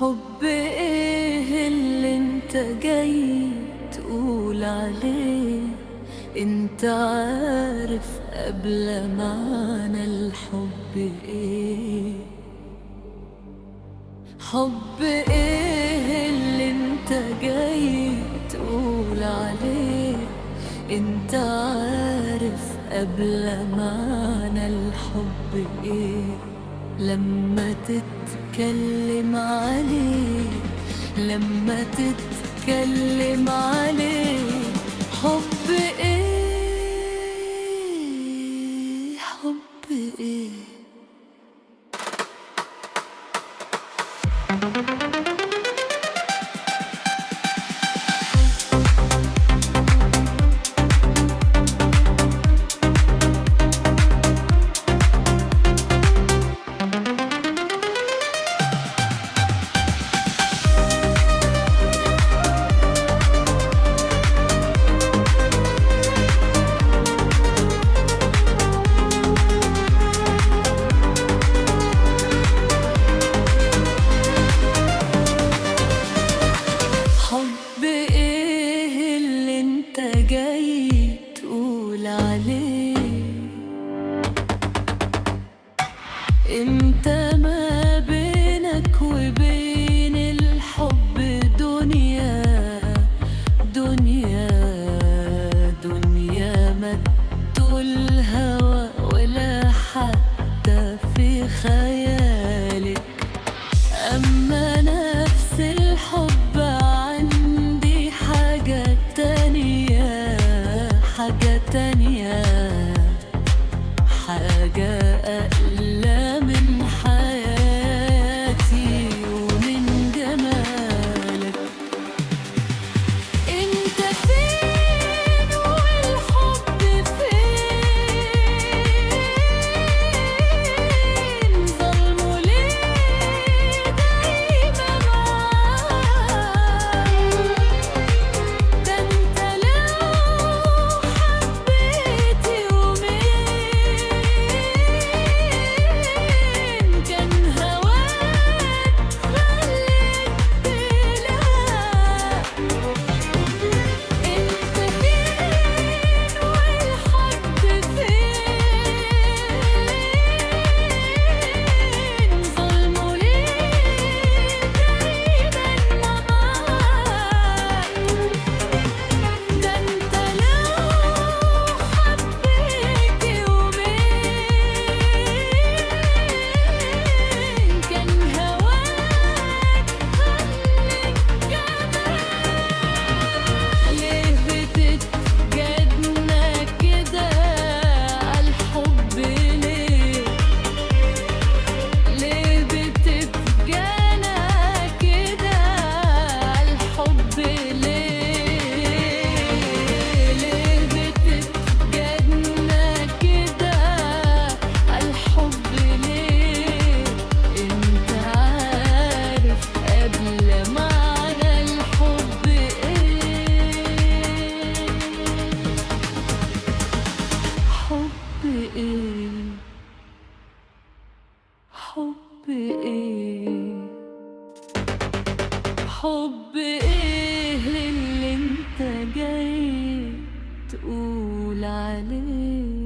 حب ايه اللي انت جاي تقول عليه؟ انت عارف قبل معنى الحب ايه؟ حب ايه اللي انت جاي تقول عليه؟ انت عارف قبل معنى الحب ايه؟ لما تتكلم عليه، لما تتكلم عليه، حب ايه؟ حب ايه؟ حب ايه اللي انت جاي تقول عليه؟ انت ما بينك وبين الحب دنيا، دنيا دنيا ما تطول هوا ولا حتى في خيالك. أما نفس الحب عندي حاجة تانية، حاجة تانية، حاجة أقلى من حياتي ومن جمالك. انت فين والحب فين؟ ظلمه ليه دايما معاك؟ ده انت لو حبيت يومين كان هواك خليك تلاقي. انت فين والحب فين؟ ظلمه ليه دايما معاك؟ ده انت لو حبيت يومين كان هواك خليك جمال. ليه بتتجادنا كده عالحب ليه؟ ليه بتتجانا كده عالحب ليه؟ ليه بتتجادنا كده عالحب ليه؟ انت عارف قبل معنى الحب ايه؟ حب ايه؟ حب ايه؟ حب ايه اللي انت جاي تقول عليه؟